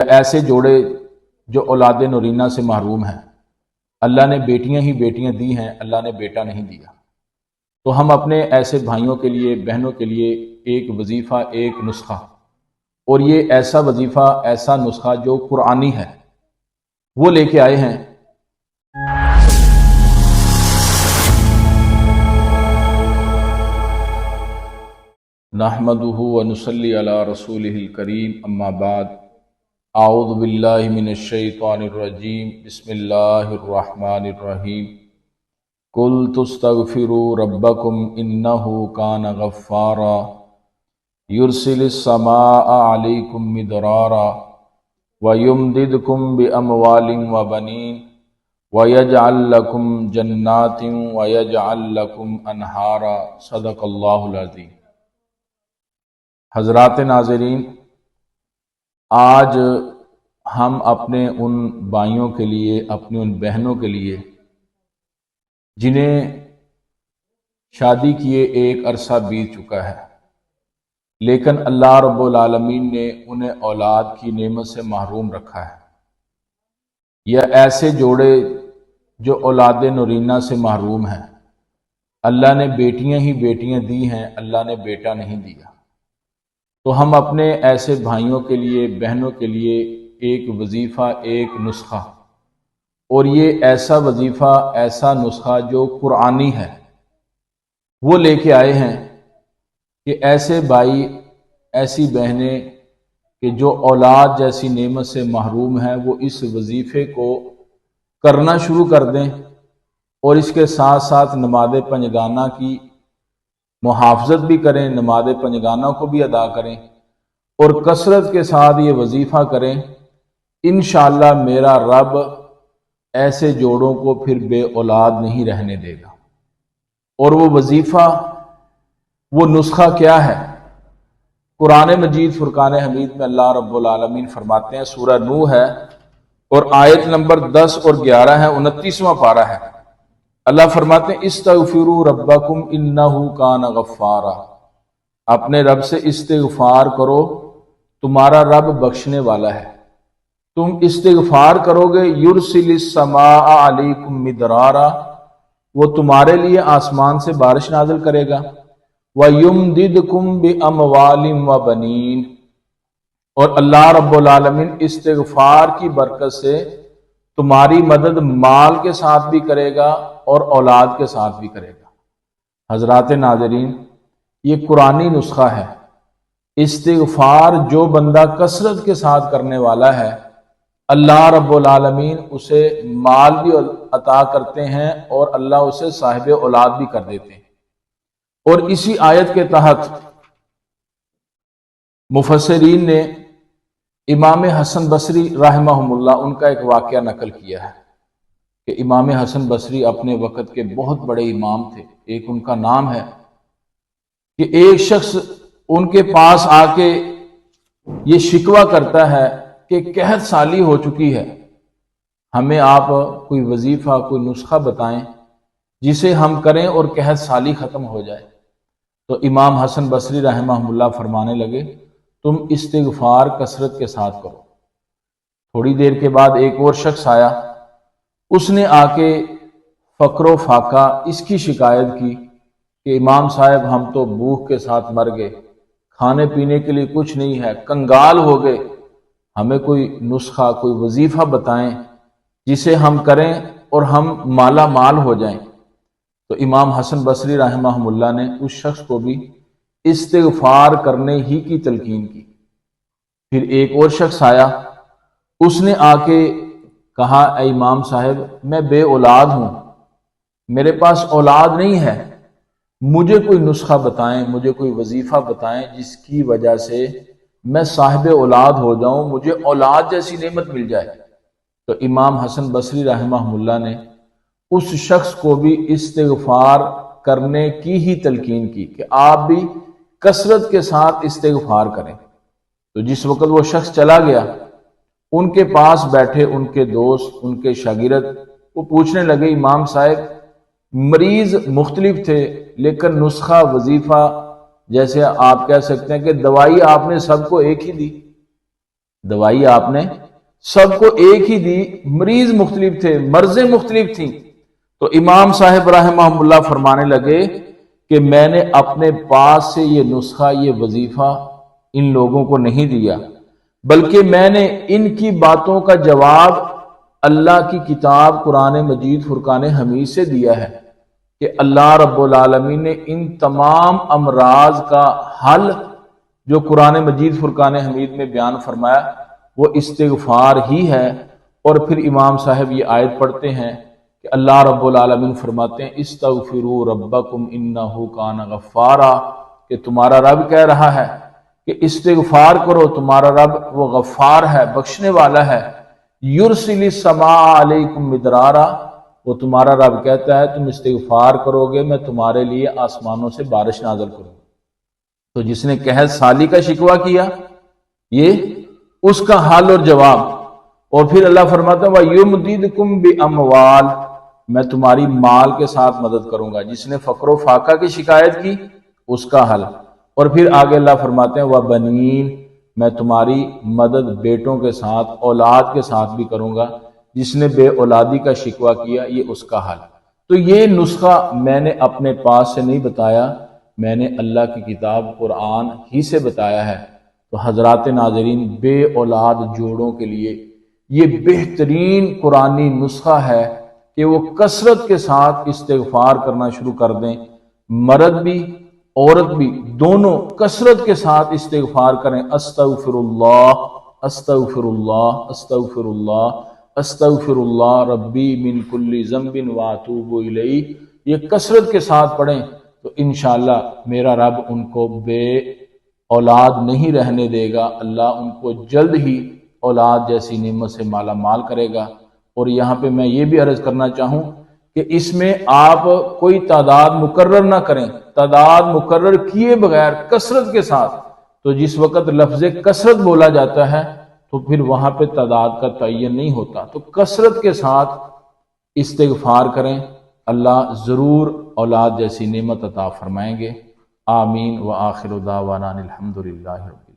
ایسے جوڑے جو اولاد نورینہ سے محروم ہیں، اللہ نے بیٹیاں ہی بیٹیاں دی ہیں، اللہ نے بیٹا نہیں دیا۔ تو ہم اپنے ایسے بھائیوں کے لیے، بہنوں کے لیے ایک وظیفہ، ایک نسخہ، اور یہ ایسا وظیفہ، ایسا نسخہ جو قرآنی ہے، وہ لے کے آئے ہیں۔ نحمدہ ونصلی علی رسولہ الکریم، اما بعد، اعوذ باللہ من الشیطان الرجیم، بسم اللہ الرحمن الرحیم۔ قل تستغفروا ربکم انہ کان غفارا یرسل السماء علیکم مدرارا ویمددکم باموال وبنین ویجعل لکم جنات ویجعل لکم انہارا، صدق اللہ العظیم۔ حضرات ناظرین، آج ہم اپنے ان بھائیوں کے لیے، اپنی ان بہنوں کے لیے جنہیں شادی کیے ایک عرصہ بیت چکا ہے، لیکن اللہ رب العالمین نے انہیں اولاد کی نعمت سے محروم رکھا ہے، یا ایسے جوڑے جو اولاد نورینہ سے محروم ہیں، اللہ نے بیٹیاں ہی بیٹیاں دی ہیں، اللہ نے بیٹا نہیں دیا۔ تو ہم اپنے ایسے بھائیوں کے لیے، بہنوں کے لیے ایک وظیفہ، ایک نسخہ، اور یہ ایسا وظیفہ، ایسا نسخہ جو قرآنی ہے، وہ لے کے آئے ہیں کہ ایسے بھائی، ایسی بہنیں کہ جو اولاد جیسی نعمت سے محروم ہیں، وہ اس وظیفے کو کرنا شروع کر دیں، اور اس کے ساتھ ساتھ نماز پنجگانہ کی محافظت بھی کریں، نماز پنجگانہ کو بھی ادا کریں، اور کثرت کے ساتھ یہ وظیفہ کریں۔ انشاءاللہ میرا رب ایسے جوڑوں کو پھر بے اولاد نہیں رہنے دے گا۔ اور وہ وظیفہ، وہ نسخہ کیا ہے؟ قرآن مجید فرقان حمید میں اللہ رب العالمین فرماتے ہیں، سورہ نوح ہے اور آیت نمبر 10 اور 11 ہے، 29واں پارہ ہے۔ اللہ فرماتے ہیں، استغفروا ربکم انہ کان غفارا، اپنے رب سے استغفار کرو، تمہارا رب بخشنے والا ہے۔ تم استغفار کرو گے، یرسل السماء علیکم مدرارا، وہ تمہارے لیے آسمان سے بارش نازل کرے گا، وَيُمْدِدْكُمْ بِأَمْوَالٍ وَبَنِينَ، اور اللہ رب العالمین استغفار کی برکت سے تمہاری مدد مال کے ساتھ بھی کرے گا اور اولاد کے ساتھ بھی کرے گا۔ حضرات ناظرین، یہ قرآنی نسخہ ہے۔ استغفار جو بندہ کثرت کے ساتھ کرنے والا ہے، اللہ رب العالمین اسے مال بھی عطا کرتے ہیں اور اللہ اسے صاحب اولاد بھی کر دیتے ہیں۔ اور اسی آیت کے تحت مفسرین نے امام حسن بصری رحمہم اللہ، ان کا ایک واقعہ نقل کیا ہے کہ امام حسن بصری اپنے وقت کے بہت بڑے امام تھے۔ ایک ان کا نام ہے کہ ایک شخص ان کے پاس آ کے یہ شکوہ کرتا ہے کہ قحط سالی ہو چکی ہے، ہمیں آپ کوئی وظیفہ، کوئی نسخہ بتائیں جسے ہم کریں اور قحط سالی ختم ہو جائے۔ تو امام حسن بصری رحمہ اللہ فرمانے لگے، تم استغفار کثرت کے ساتھ کرو۔ تھوڑی دیر کے بعد ایک اور شخص آیا، اس نے آ کے فقر و فاقہ اس کی شکایت کی کہ امام صاحب، ہم تو بھوک کے ساتھ مر گئے، کھانے پینے کے لیے کچھ نہیں ہے، کنگال ہو گئے، ہمیں کوئی نسخہ، کوئی وظیفہ بتائیں جسے ہم کریں اور ہم مالا مال ہو جائیں۔ تو امام حسن بصری رحمہ اللہ نے اس شخص کو بھی استغفار کرنے ہی کی تلقین کی۔ پھر ایک اور شخص آیا، اس نے آ کے کہا، اے امام صاحب، میں بے اولاد ہوں، میرے پاس اولاد نہیں ہے، مجھے کوئی نسخہ بتائیں، مجھے کوئی وظیفہ بتائیں جس کی وجہ سے میں صاحب اولاد ہو جاؤں، مجھے اولاد جیسی نعمت مل جائے۔ تو امام حسن بصری رحمہ اللہ نے اس شخص کو بھی استغفار کرنے کی ہی تلقین کی کہ آپ بھی کثرت کے ساتھ استغفار کریں۔ تو جس وقت وہ شخص چلا گیا، ان کے پاس بیٹھے ان کے دوست، ان کے شاگرد، وہ پوچھنے لگے، امام صاحب، مریض مختلف تھے لیکن نسخہ، وظیفہ، جیسے آپ کہہ سکتے ہیں کہ دوائی آپ نے سب کو ایک ہی دی، دوائی آپ نے سب کو ایک ہی دی، مریض مختلف تھے، مرضیں مختلف تھیں۔ تو امام صاحب رحمہ اللہ فرمانے لگے کہ میں نے اپنے پاس سے یہ نسخہ، یہ وظیفہ ان لوگوں کو نہیں دیا، بلکہ میں نے ان کی باتوں کا جواب اللہ کی کتاب قرآن مجید فرقان حمید سے دیا ہے کہ اللہ رب العالمین نے ان تمام امراض کا حل جو قرآن مجید فرقان حمید میں بیان فرمایا وہ استغفار ہی ہے۔ اور پھر امام صاحب یہ آیت پڑھتے ہیں کہ اللہ رب العالمین فرماتے ہیں استغفروا ربکم انہ کان غفارا، کہ تمہارا رب کہہ رہا ہے کہ استغفار کرو، تمہارا رب وہ غفار ہے، بخشنے والا ہے۔ یرسل السماء علیکم مدرارا، وہ تمہارا رب کہتا ہے تم استغفار کرو گے میں تمہارے لیے آسمانوں سے بارش نازل کروں۔ تو جس نے قحط سالی کا شکوہ کیا یہ اس کا حل اور جواب۔ اور پھر اللہ فرماتا ہے وَيُمْدِدْكُمْ بِأَمْوَالٍ، میں تمہاری مال کے ساتھ مدد کروں گا۔ جس نے فقر و فاقہ کی شکایت کی اس کا حل۔ اور پھر آگے اللہ فرماتے ہیں وَبَنِينَ، میں تمہاری مدد بیٹوں کے ساتھ، اولاد کے ساتھ بھی کروں گا۔ جس نے بے اولادی کا شکوہ کیا یہ اس کا حل۔ تو یہ نسخہ میں نے اپنے پاس سے نہیں بتایا، میں نے اللہ کی کتاب قرآن ہی سے بتایا ہے۔ تو حضرات ناظرین، بے اولاد جوڑوں کے لیے یہ بہترین قرآنی نسخہ ہے کہ وہ کثرت کے ساتھ استغفار کرنا شروع کر دیں۔ مرد بھی عورت بھی دونوں کثرت کے ساتھ استغفار کریں، استغفر اللہ استغفر اللہ استغفر اللہ استغفر اللہ ربی من کل ذنب واتوب الیہ، یہ کثرت کے ساتھ پڑھیں تو انشاءاللہ میرا رب ان کو بے اولاد نہیں رہنے دے گا، اللہ ان کو جلد ہی اولاد جیسی نعمت سے مالا مال کرے گا۔ اور یہاں پہ میں یہ بھی عرض کرنا چاہوں کہ اس میں آپ کوئی تعداد مقرر نہ کریں، تعداد مقرر کیے بغیر کثرت کے ساتھ، تو جس وقت لفظ کثرت بولا جاتا ہے تو پھر وہاں پہ تعداد کا تعین نہیں ہوتا۔ تو کثرت کے ساتھ استغفار کریں، اللہ ضرور اولاد جیسی نعمت عطا فرمائیں گے۔ آمین وآخر دعوانا الحمدللہ رب